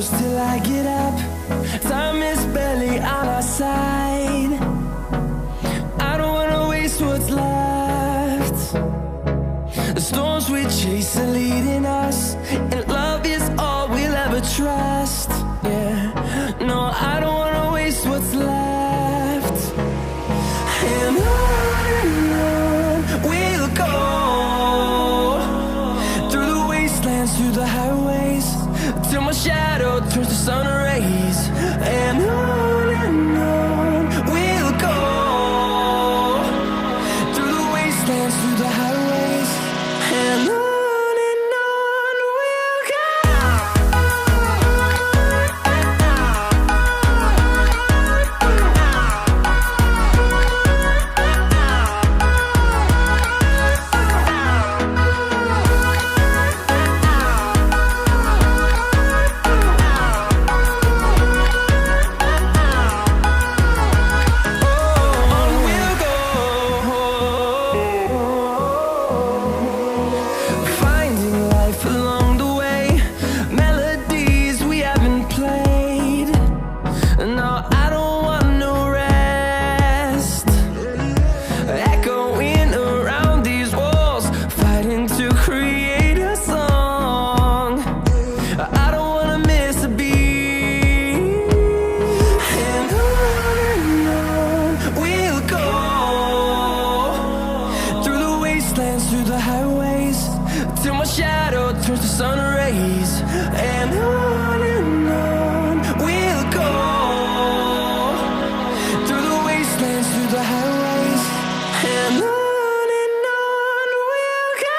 close till I get up. Time is barely on our side. I don't wanna waste what's left. The storms we chase are leading us, and love is all we'll ever trust. Yeah, no, I don't wanna waste what's left. And on we'll go, through the wastelands, through the highways, till my shadow turns to sun rays. And on we'll go, through the wastelands, through the highways, and on we'll go. Through the highways, till my shadow turns to sun rays. And on we'll go, through the wastelands, through the highways, and on we'll go.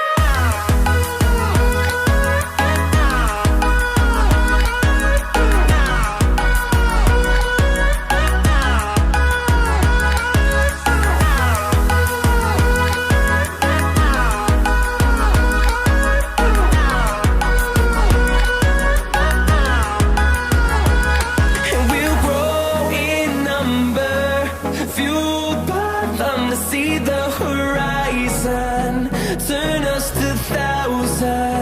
Fueled by them to see the horizon, turn us to thousands.